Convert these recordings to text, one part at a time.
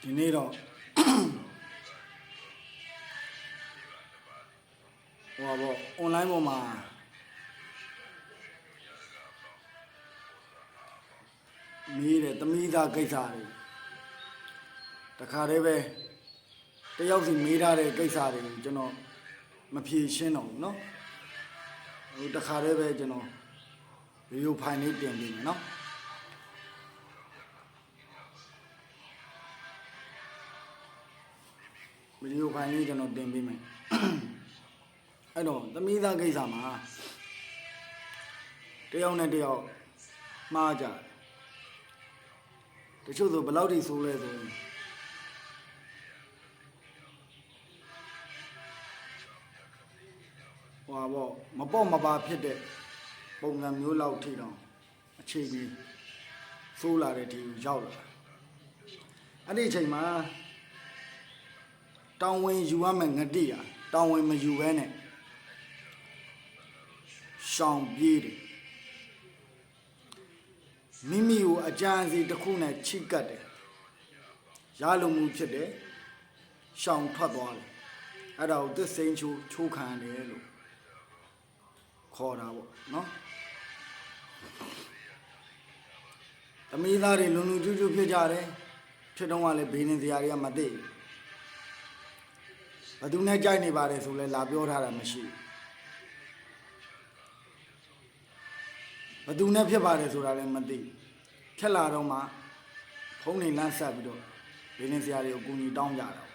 ဒီနေ့တော့ဟောပေါ့ online ပေါ်မှာမေးတယ်သမီးသားကိစ္စတွေတခါတည်းပဲတယောက်စီမေးထားတဲ့ကိစ္စတွေကိုကျွန်တော်မဖြေရှင်းတော့ဘူးเนาะဟိုတခါတည်းပဲကျွန်တော်ဗီဒီယိုဖိုင်လေးတင်ပေးမယ်เนาะဗီဒီယိုဖိုင်လေးကျွန်တော်တင်ပေးမယ်အဲ့တော့သမီးသားကိစ္စမှာတယောက်နဲ့တယောက်မှားကြတချို့ဆိုဘယ်လောက်ထိဆိုးလဲဆိုရင်ဟွာပေါ့မပေါ့မပါဖြစ်တဲ့ပုံစံမျိုးလောက်ထိတော့အခြေကြီးဆိုးလာတဲ့ဒီရောက်လာအဲ့ဒီအချိန်မှာတောင်းဝင်ယူရမယ်ငတိရတောင်းဝင်မယူဘဲနဲ့ရှောင်ပြေးတယ်မိမိကိုအကြံစီတစ်ခုနဲ့ချိကတ်တယ်ရလိုမှုဖြစ်တယ်ရှောင်ထွက်သွားတယ်အဲ့ဒါကိုသစ္စိန်ချိုးခံတယ်လို့ခေါ်တာပေါ့နော်သမီးသားတွေလုံလုံကျူးကျူးဖြစ်ကြတယ်ဖြစ်တော့ကလည်းဘေးနေစရာတွေကမသိဘယ်သူနဲ့ကြိုက်နေပါတယ်ဆိုလဲလာပြောထားတာမရှိဘယ်သူနဲ့ဖြစ်ပါတယ်ဆိုတာလည်းမသိဖြက်လာတော့မှဖုန်းနေလမ်းဆက်ပြီးတော့ဘေးနေစရာတွေကိုကူညီတောင်းကြတာ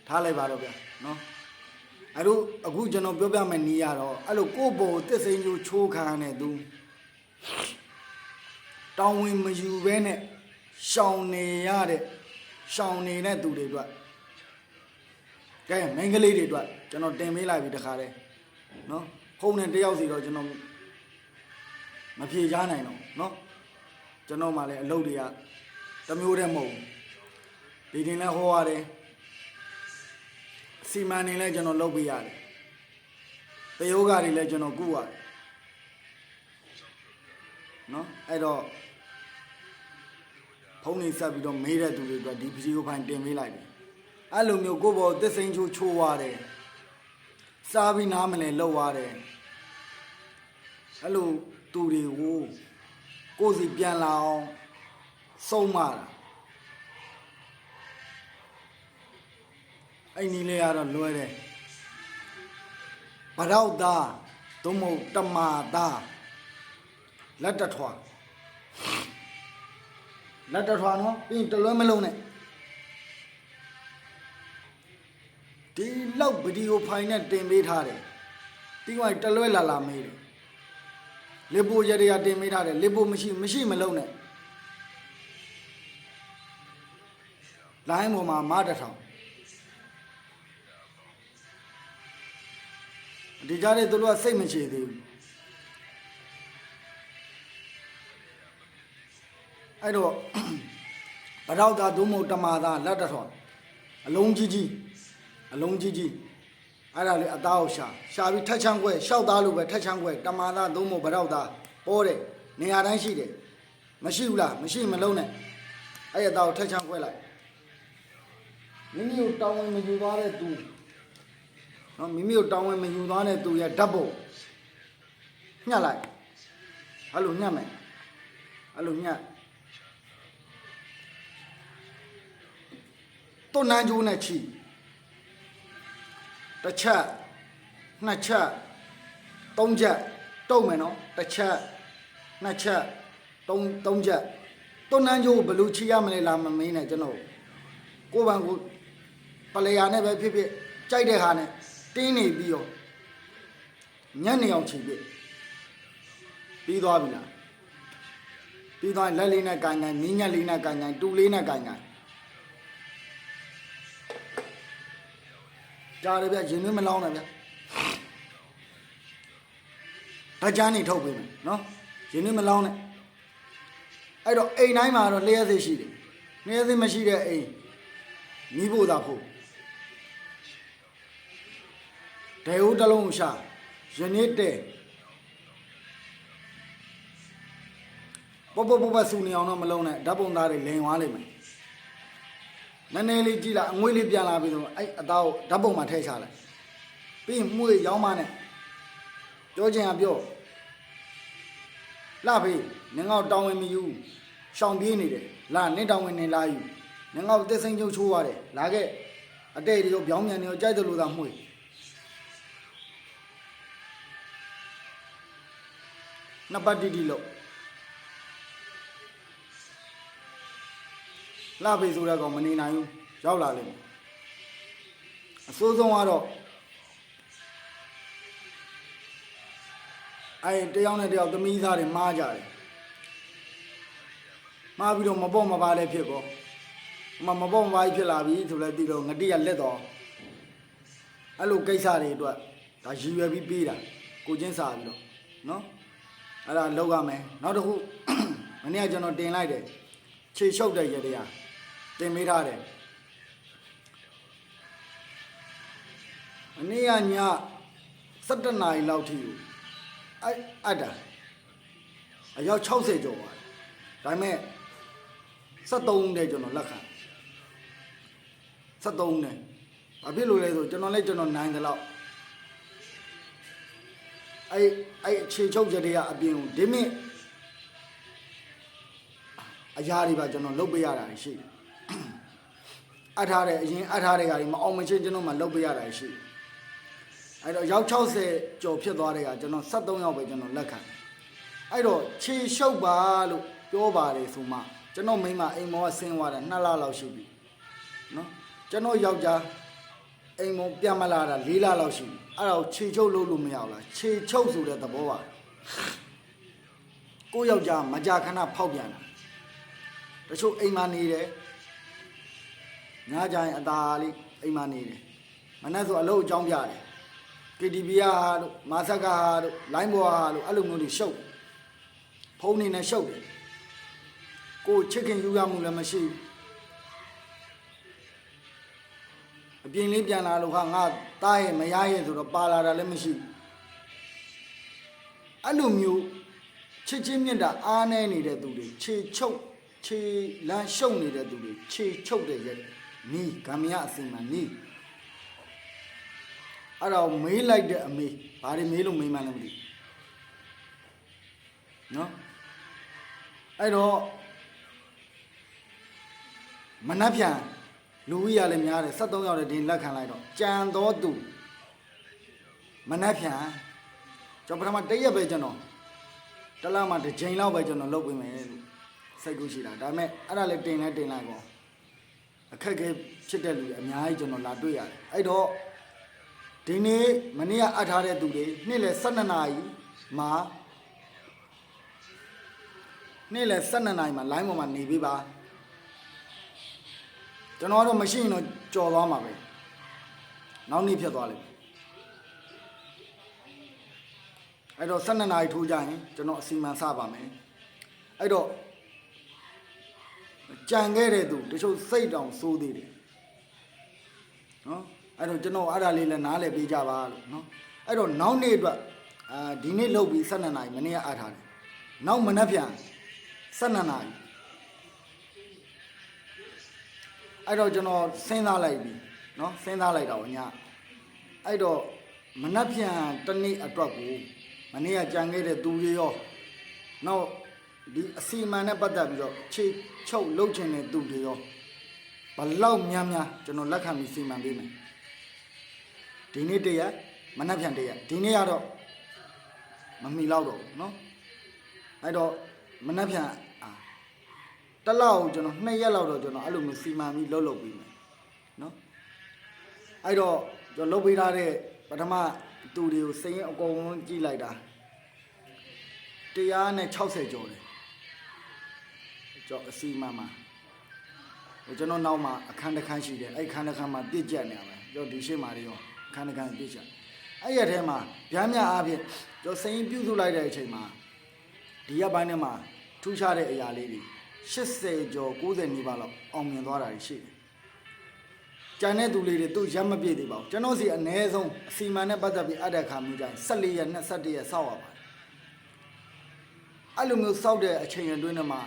ထားလိုက်ပါတော့ဗျာနော်အဲ့လိုအခုကျွန်တော်ပြောပြမယ်နီးရတော့အဲ့လိုကိုယ့်ဘောသစ္စိန်ချိုးခံတဲ့သူတောင်းဝင်မယူဘဲနဲ့ရှောင်နေရတဲ့ရှောင်နေတဲ့သူတွေအတွက်ကဲမိန်းကလေးတွေအတွက်ကျွန်တော်တင်ပေးလိုက်ပြီတခါတည်းနော်ဖုန်းနဲ့တယောက်စီတော့ကျွန်တော်မဖြေချနိုင်တော့နော်ကျွန်တော်မှလည်းအလုပ်တွေကတစ်မျိုးတည်းမဟုတ်ဘူးဒီတင်လဲဟောရတယ်စီမံနေလဲကျွန်တော်လုပ်ပေးရတယ်တယောဂါတွေလည်းကျွန်တော်ကုရတယ်နော်အဲ့တော့ဖုန်းနေဆက်ပြီးတော့မေးတဲ့သူတွေအတွက်ဒီဗီဒီယိုဖိုင်တင်ပေးလိုက်တယ်အဲ့လိုမျိုးကိုယ့်ဘောသစ္စိန်ချိုးရတယ်စားပြီးနားမလဲလောက်ရတယ်အဲ့လိုသူတွေကိုကိုယ်စီပြန်လာအောင်စုံမတာအဲ့ဒီလေးကတော့လွယ်တယ်ဗရောက်သားသို့မဟုတ်တမာသားလက်တထွာလက်တထွာနော်ပြီးတလွဲမလုံးနဲ့ဒီလောက်ဗီဒီယိုဖိုင်နဲ့တင်ပေးထားတယ်ပြီးမှတလွဲလာမေးတယ်လေပိုရရတင်ပေးထားတယ်လေပိုမရှိမလုံးနဲ့လိုင်းပေါ်မှာမားတထောင်ဒီကြားထဲသူတို့ကစိတ်မချေသေးဘူးအဲ့တော့ဗရောက်သားသို့မဟုတ်တမာသားလက်တထောင်အလုံးကြီးကြီးအဲ့ဒါလေအသားကိုရှာပြီးထက်ချမ်းခွဲရှောက်သားလို့ပဲထက်ချမ်းခွဲတမာသားသို့မဟုတ်ဗရောက်သားပေါ်တယ်နေရာတိုင်းရှိတယ်မရှိဘူးလားမရှိမလုံးနဲ့အဲ့အသားကိုထက်ချမ်းခွဲလိုက်မိမိကိုတောင်းဝင်မယူသွားတဲ့သူနော်မိမိကိုတောင်းဝင်မယူသွားတဲ့သူရဲ့ဓာတ်ပုံညှက်လိုက်အဲ့လိုညှက်မယ်အဲ့လိုညှက်တွန်းနှမ်းကျိုးနဲ့ချီတစ်ချက်နှစ်ချက်သုံးချက်တုံးမယ်နော်တစ်ချက်နှစ်ချက်သုံးချက်တွန်းနှမ်းကျိုးဘယ်လိုချီရမလဲလားမမင်းနဲ့ကျွန်တော်ကိုယ်ပန်ကိုပလေယာနဲ့ပဲဖြစ်ဖြစ်ကြိုက်တဲ့ဟာနဲ့တင်းနေပြီးတော့ညံ့နေအောင်ချီပြပြီးသွားပြီလားပြီးသွားလက်လေးနဲ့ကန်ကန်မြင်းညက်လေးနဲ့ကန်ကန်တူလေးနဲ့ကန်ကန်ကြားရဗျရင်သွင်းမလောင်းနဲ့ဗျဓာတ်ကြမ်းနေထုတ်ပေးမယ်နော်ရင်သွင်းမလောင်းနဲ့အဲ့တော့အိမ်တိုင်းမှာတော့လျှက်သေးရှိတယ်လျှက်သေးမရှိတဲ့အိမ်မိဖို့သာဖို့ဒေဦးတလုံးရှာယနေ့တဲ့ပ ပေါ့ဆူနေအောင်တော့မလုံးနဲ့ဓာတ်ပုံသားတွေလိန်သွားလိမ့်မယ်နည်းနည်းလေးကြည့်လိုက်အငွေးလေးပြန်လာပြီးတော့အဲ့အသားကိုဓာတ်ပုံမှာထည့်ချလိုက်ပြီးရင်မှုရောင်းမနဲ့ပြောချင်တာပြောလာဖေးနင်ကောက်တောင်းဝင်မယူရှောင်ပြေးနေတယ်လာနင်တောင်းဝင်နေလာယူနင်ကောက်တက်စိမ့်ချုပ်ချိုးရတယ်လာခဲ့အတဲ့တွေကိုပြောင်းမြန်တွေကိုကြိုက်တယ်လို့သာမှုနှစ်ပတ်တီလို့လာဖေးဆိုတဲ့ကောင်မနေနိုင်ဘူးရောက်လာလိမ့်မယ်အစိုးဆုံးကတော့အဲ့တယောက်နဲ့တယောက်သမီးသားတွေမှားကြတယ်မှားပြီးတော့မပေါ့မပါလည်းဖြစ်ကောမပေါ့မပါဖြစ်လာပြီဆိုလည်းဒီတော့ငတိကလက်တော့အဲ့လိုကိစ္စတွေအတွက်ဒါရည်ရွယ်ပြီးပေးတာကိုချင်းစာပြီးတော့နော်အဲ့ဒါလောက်ရမယ်နောက်တစ်ခုမနေ့ကကျွန်တော်တင်လိုက်တယ်ခြေရှုပ်တဲ့ရတရားတင်ပေးထားတယ်မနေ့ကည7 နာရီလောက်ထိအဲ့ဒါအယောက်60ကျော်ပါတယ်ဒါပေမဲ့73တဲ့ကျွန်တော်လက်ခံ73နဲ့ဘာဖြစ်လို့လဲဆိုကျွန်တော်နိုင်တယ်လို့အဲ့ခြေချုပ်ကြတဲ့အပြင်ကိုဒီမြင့်အရာတွေပါကျွန်တော်လုပ်ပေးရတာရှိတယ်အထားတဲ့အရင်အထားတွေကမအောင်မချင်းကျွန်တော်မှလုပ်ပေးရတာရှိတယ်အဲ့တော့ရောက်60ကျော်ဖြစ်သွားတဲ့ကကျွန်တော်73ယောက်ပဲကျွန်တော်လက်ခံအဲ့တော့ခြေရှုပ်ပါလို့ပြောပါတယ်ဆိုမှကျွန်တော်မိမအိမ်မောကဆင်းသွားတာ2 လလောက်ရှိပြီနော်ကျွန်တော်ယောက်ျားအိမ်မောပြန်မလာတာ4 လလောက်ရှိပြီအဲ့တော့ခြေချုပ်လို့မရဘူးလားခြေချုပ်ဆိုတဲ့သဘောပါကိုယောက်ျားမကြာခဏဖောက်ပြန်တာတချို့အိမ်မှာနေတယ်ညကြရင်အသာလေးအိမ်မှာနေတယ်မနေ့ဆိုအလုပ်အကြောင်းပြတယ်KTV ဟာတို့မာဆက်ကဟာတို့လိုင်းဘောဟာတို့အဲ့လိုမျိုးတွေရှုပ်ဖုန်းနေနဲ့ရှုပ်တယ်ကိုချစ်ခင်ယူရမှုလည်းမရှိဘူးအပြင်လေးပြန်လာလို့ဟာငါတားရဲ့မရရဲ့ဆိုတော့ပါလာတာလည်းမရှိဘူးအဲ့လိုမျိုးချစ်ချင်းမြတ်တာအားနေနေတဲ့သူတွေခြေချုပ်ခြေလမ်းရှုပ်နေတဲ့သူတွေခြေချုပ်တဲ့ရက်နီးကံမရအစင်မှာနီးအဲ့တော့မေးလိုက်တဲ့အမေဘာတွေမေးလို့မေးမှန်းလည်းမသိနော်အဲ့တော့မနှက်ပြန်လူကြီးရလည်းများတယ်73ယောက်လည်းဒီလက်ခံလိုက်တော့ကြံတော်သူမနှက်ပြန်ကျွန်တော်ပထမတရက်ပဲကျွန်တော်တလားမှတစ်ချိန်လောက်ပဲကျွန်တော်လုပ်ပေးမယ်စိတ်ကူးရှိတာဒါပေမဲ့အဲ့ဒါလည်းတင်လိုက်ကောအခက်အခဲဖြစ်တဲ့လူတွေအများကြီးကျွန်တော်လာတွေ့ရတယ်အဲ့တော့ဒီနေ့မနေ့ကအပ်ထားတဲ့သူတွေနေ့လယ်12 နာရီမှာနေ့လယ်12 နာရီမှာ line ပေါ်မှာနေပေးပါကျွန်တော်တော့မရှိရင်တော့ကြော်သွားမှာပဲနောက်နေ့ဖြစ်သွားလိမ့်မယ်အဲ့တော့12 နာရီထိုးကြရင်ကျွန်တော်အစီအမံစပါမယ်အဲ့တော့ကြံခဲ့တဲ့သူတချို့စိတ်တောင်စိုးသေးတယ်နော်အဲ့တော့ကျွန်တော်အဲ့ဒါလေးလည်းနားလည်ပေးကြပါလို့နော်အဲ့တော့နောက်နေ့အတွက်ဒီနေ့လုပ်ပြီး12 နာရီမနေ့ကအားထားတယ်နောက်မနက်ဖြန်12 နာရီအဲ့တော့ကျွန်တော်စဉ်းစားလိုက်ပြီနော်စဉ်းစားလိုက်တော့ညအဲ့တော့မနက်ဖြန်တစ်နေ့အတွက်ကိုမနေ့ကကြံခဲ့တဲ့သူတွေရောနောက်ဒီအစီအမံနဲ့ပတ်သက်ပြီးတော့ခြေချုပ်လှုပ်ချင်တဲ့သူတွေရောဘလောက်များကျွန်တော်လက်ခံပြီးစီမံပေးမယ်ဒီနေ့တရက်မနက်ဖြန်တရက်ဒီနေ့ကတော့မမီတော့တော့နော်အဲ့တော့မနက်ဖြန်တစ်လောက်ကျွန်တော်2 ရက်လောက်တော့ကျွန်တော်အဲ့လိုမျိုးစီမံပြီးလှုပ်ပြီးမယ်နော်အဲ့တော့ကျွန်တော်လှုပ်ပေးထားတဲ့ပထမသူတွေကိုစရင်အကုန်လုံးကြည့်လိုက်တာ160ကျော်တယ်ကျွန်တော်အစီမံမှာကျွန်တော်နောက်မှာအခန်းတစ်ခန်းရှိတယ်အဲ့ခန်းတစ်ခန်းမှာပြည့်ကျက်နေရမယ်ကျွန်တော်ဒီရှေ့မှာတွေရောအခန်းတစ်ခန်းပြည့်ကျက်အဲ့ရထဲမှာဗျာများအားဖြင့်ကျွန်တော်စရင်ပြုစုလိုက်တဲ့အချိန်မှာဒီရက်ပိုင်းထဲမှာထူးခြားတဲ့အရာလေးတွေ80ကျော်90နီးပါးလောက်အောင်မြင်သွားတာရှိတယ်ကျန်တဲ့သူလေးတွေသူရက်မပြည့်သေးပါဘူးကျွန်တော်စီအ ਨੇ ဆုံးအစီမံနဲ့ပတ်သက်ပြီးအပ်တဲ့ခါမျိုးတိုင်း14ရက်21ရက်စောက်ရပါတယ် အဲ့လိုမျိုးစောက်တဲ့အချိန်အတွင်းထဲမှာ